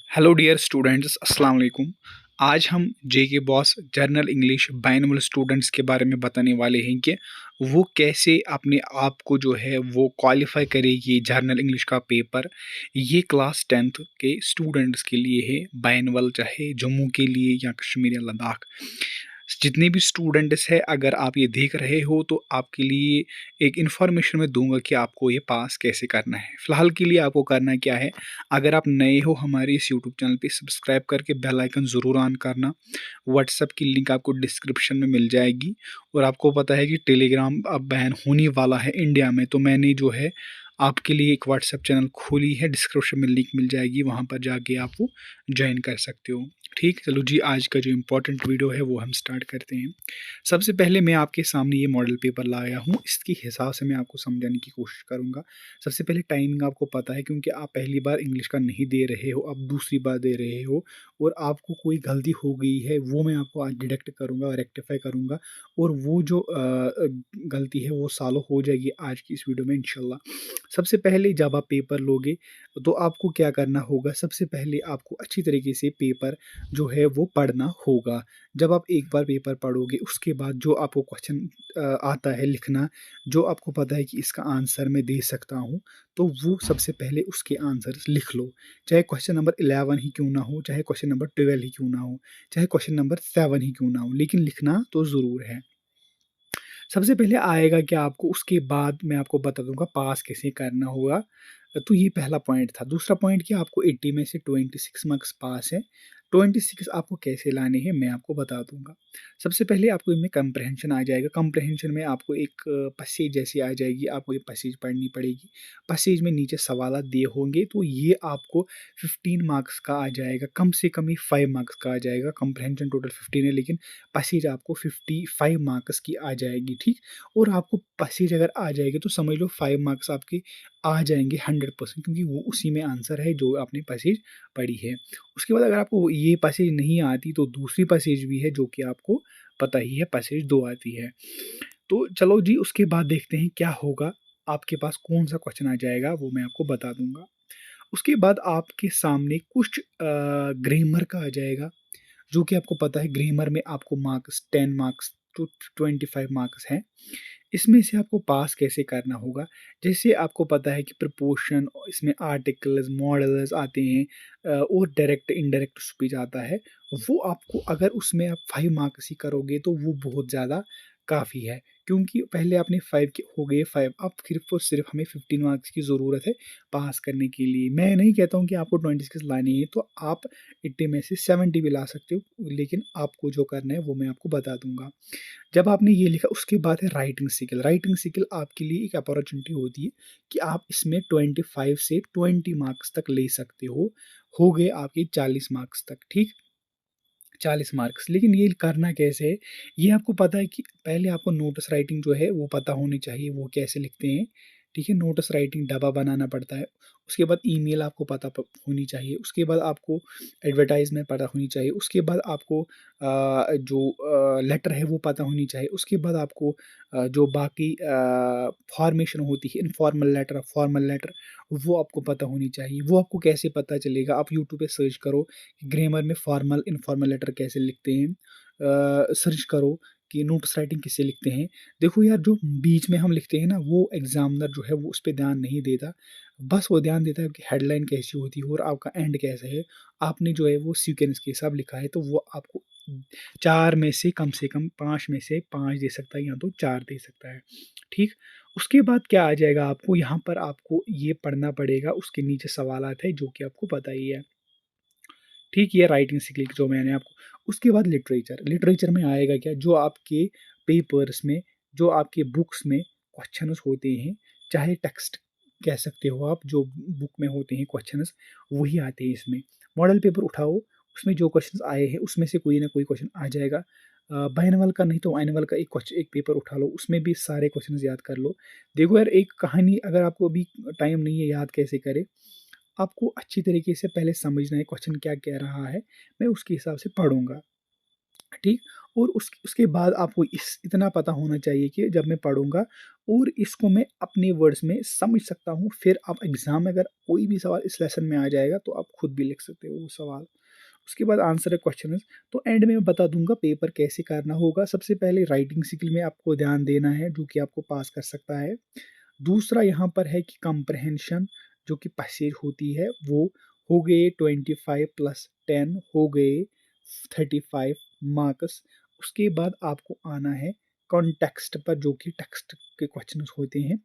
Hello dear students, अस्सलाम वालेकुम। आज हम JK boss general English binomial students के बारे में बताने वाले हैं कि वो कैसे अपने आप को जो है वो क्वालिफाई करेगी जर्नल इंग्लिश का पेपर। ये क्लास 10th के स्टूडेंट्स के लिए है, बाइनोमियल चाहे जम्मू के लिए या कश्मीर या लद्दाख। जितने भी स्टूडेंट्स हैं, अगर आप ये देख रहे हो तो आपके लिए एक इन्फॉर्मेशन मैं दूंगा कि आपको ये पास कैसे करना है। फ़िलहाल के लिए आपको करना क्या है, अगर आप नए हो हमारे इस यूट्यूब चैनल पे सब्सक्राइब करके बेल आइकन ज़रूर ऑन करना। व्हाट्सएप की लिंक आपको डिस्क्रिप्शन में मिल जाएगी। और आपको पता है कि टेलीग्राम अब बैन होने वाला है इंडिया में, तो मैंने जो है आपके लिए एक व्हाट्सएप चैनल खोली है, डिस्क्रिप्शन में लिंक मिल जाएगी, वहाँ पर जाके आप वो ज्वाइन कर सकते हो। ठीक, चलो जी, आज का जो इम्पोर्टेंट वीडियो है वो हम स्टार्ट करते हैं। सबसे पहले मैं आपके सामने ये मॉडल पेपर लाया हूँ, इसके हिसाब से मैं आपको समझाने की कोशिश करूँगा। सबसे पहले टाइमिंग आपको पता है, क्योंकि आप पहली बार इंग्लिश का नहीं दे रहे हो, आप दूसरी बार दे रहे हो और आपको कोई गलती हो गई है, वो मैं आपको आज डिटेक्ट करूँगा और रेक्टिफाई करूँगा। और वो जो गलती है वो सॉल्व हो जाएगी आज की इस वीडियो में इंशाल्लाह। सबसे पहले जब आप पेपर लोगे तो आपको क्या करना होगा, सबसे पहले आपको अच्छी तरीके से पेपर जो है वो पढ़ना होगा। जब आप एक बार पेपर पढ़ोगे उसके बाद जो आपको क्वेश्चन आता है लिखना, जो आपको पता है कि इसका आंसर मैं दे सकता हूँ, तो वो सबसे पहले उसके आंसर्स लिख लो। चाहे क्वेश्चन नंबर 11 ही क्यों ना हो, चाहे क्वेश्चन नंबर 12 ही क्यों ना हो, चाहे क्वेश्चन नंबर 7 ही क्यों ना हो, लेकिन लिखना तो ज़रूर है। सबसे पहले आएगा क्या आपको, उसके बाद मैं आपको बता दूँगा पास कैसे करना होगा। तो ये पहला पॉइंट था। दूसरा पॉइंट कि आपको 80 में से 26 मार्क्स पास है। 26 आपको कैसे लाने हैं मैं आपको बता दूँगा। सबसे पहले आपको इनमें कम्प्रिहेंशन आ जाएगा। कम्प्रिहेंशन में आपको एक पैसेज जैसी आ जाएगी, आपको ये पैसेज पढ़नी पड़ेगी। पैसेज में नीचे सवालात दिए होंगे, तो ये आपको 15 मार्क्स का आ जाएगा, कम से कम ये 5 मार्क्स का आ जाएगा। कम्प्रिहेंशन टोटल 15 है, लेकिन पैसेज आपको 55 मार्क्स की आ जाएगी, ठीक? और आपको पैसेज अगर आ जाएगी तो समझ लो 5 मार्क्स आपके आ जाएँगे 100%, क्योंकि वो उसी में आंसर है जो आपने पैसेज पढ़ी है। उसके बाद अगर आपको ये पैसेज नहीं आती तो दूसरी पैसेज भी है जो कि आपको पता ही है, पैसेज 2 आती है। तो चलो जी, उसके बाद देखते हैं क्या होगा, आपके पास कौन-सा क्वेश्चन आ जाएगा वो मैं आपको बता दूँगा। उसके बाद आपके सामने कुछ ग्रामर का आ जाएगा, जो कि आपको पता है ग्रामर में आपको मार्क्स 10 मार्क्स टू 25 मार्क्स हैं। इसमें से आपको पास कैसे करना होगा, जैसे आपको पता है कि प्रीपोज़िशन, इसमें आर्टिकल्स, मॉडल्स आते हैं और डायरेक्ट इनडायरेक्ट स्पीच आता है। वो आपको अगर उसमें आप 5 मार्क्स ही करोगे तो वो बहुत ज़्यादा काफ़ी है, क्योंकि पहले आपने 5 के हो गए 5, अब सिर्फ़ और सिर्फ़ हमें 15 मार्क्स की ज़रूरत है पास करने के लिए। मैं नहीं कहता हूँ कि आपको 26 लानी है, तो आप 80 में से 70 भी ला सकते हो, लेकिन आपको जो करना है वो मैं आपको बता दूँगा। जब आपने ये लिखा उसके बाद है राइटिंग स्किल। राइटिंग स्किल आपके लिए एक अपॉर्चुनिटी होती है कि आप इसमें 25 से 20 मार्क्स तक ले सकते हो गए आपके 40 मार्क्स तक, ठीक? 40 मार्क्स, लेकिन ये करना कैसे है, ये आपको पता है कि पहले आपको नोटिस राइटिंग जो है वो पता होनी चाहिए, वो कैसे लिखते हैं, ठीक है? नोटिस राइटिंग डब्बा बनाना पड़ता है। उसके बाद ईमेल आपको पता होनी चाहिए, उसके बाद आपको एडवर्टाइजमेंट पता होनी चाहिए, उसके बाद आपको जो लेटर है वो पता होनी चाहिए, उसके बाद आपको जो बाकी फॉर्मेशन होती है, इनफॉर्मल लेटर, फॉर्मल लेटर, वो आपको पता होनी चाहिए। वो आपको कैसे पता चलेगा, आप यूट्यूब पे सर्च करो ग्रामर में फॉर्मल इनफॉर्मल लेटर कैसे लिखते हैं, सर्च करो कि नोट्स राइटिंग किससे लिखते हैं। देखो यार, जो बीच में हम लिखते हैं ना, वो एग्जामिनर जो है वो उस पे ध्यान नहीं देता। बस वो ध्यान देता है कि हेडलाइन कैसी होती है और आपका एंड कैसा है। आपने जो है वो सीक्वेंस के हिसाब लिखा है, तो वो आपको 4 में से कम 5 में से 5 दे सकता है या तो 4 दे सकता है, ठीक? उसके बाद क्या आ जाएगा, आपको यहाँ पर आपको ये पढ़ना पड़ेगा, उसके नीचे सवालात है जो कि आपको पता ही है। ठीक, ये राइटिंग स्किल जो मैंने आपको, उसके बाद लिटरेचर। लिटरेचर में आएगा क्या, जो आपके पेपर्स में, जो आपके बुक्स में क्वेश्चंस होते हैं, चाहे टेक्स्ट कह सकते हो आप, जो बुक में होते हैं क्वेश्चंस, वही आते हैं इसमें। मॉडल पेपर उठाओ, उसमें जो क्वेश्चंस आए हैं उसमें से कोई ना कोई क्वेश्चन आ जाएगा। बाइनवल का नहीं तो एनुअल का एक पेपर उठा लो, उसमें भी सारे क्वेश्चंस याद कर लो। देखो यार, एक कहानी अगर आपको अभी टाइम नहीं है याद कैसे करें, आपको अच्छी तरीके से पहले समझना है क्वेश्चन क्या कह रहा है, मैं उसके हिसाब से पढ़ूँगा, ठीक? और उसके बाद आपको इतना पता होना चाहिए कि जब मैं पढ़ूँगा और इसको मैं अपने वर्ड्स में समझ सकता हूँ, फिर आप एग्ज़ाम में अगर कोई भी सवाल इस लेसन में आ जाएगा तो आप खुद भी लिख सकते हो वो सवाल। उसके बाद आंसर है क्वेश्चन, तो एंड में मैं बता दूंगा पेपर कैसे करना होगा। सबसे पहले राइटिंग स्किल में आपको ध्यान देना है जो कि आपको पास कर सकता है। दूसरा यहाँ पर है कि कंप्रहेंशन जो कि पैसेज होती है वो हो गए 25 प्लस 10 हो गए 35 मार्क्स। उसके बाद आपको आना है कॉन्टेक्स्ट पर जो कि टेक्स्ट के क्वेश्चन होते हैं,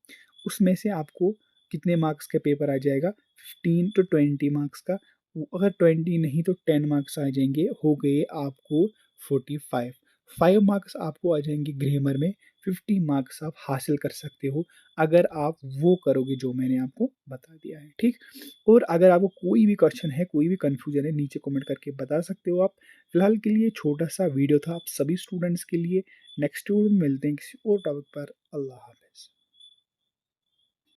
उसमें से आपको कितने मार्क्स का पेपर आ जाएगा, 15 टू 20 मार्क्स का। अगर 20 नहीं तो 10 मार्क्स आ जाएंगे, हो गए आपको 45। 5 मार्क्स आपको आ जाएंगे ग्रामर में, 50 मार्क्स आप हासिल कर सकते हो अगर आप वो करोगे जो मैंने आपको बता दिया है, ठीक। और अगर आपको कोई भी क्वेश्चन है, कोई भी कन्फ्यूजन है, नीचे कमेंट करके बता सकते हो आप। फिलहाल के लिए छोटा सा वीडियो था आप सभी स्टूडेंट्स के लिए। नेक्स्ट वीडियो में मिलते हैं किसी और टॉपिक पर। अल्लाह हाफिज़।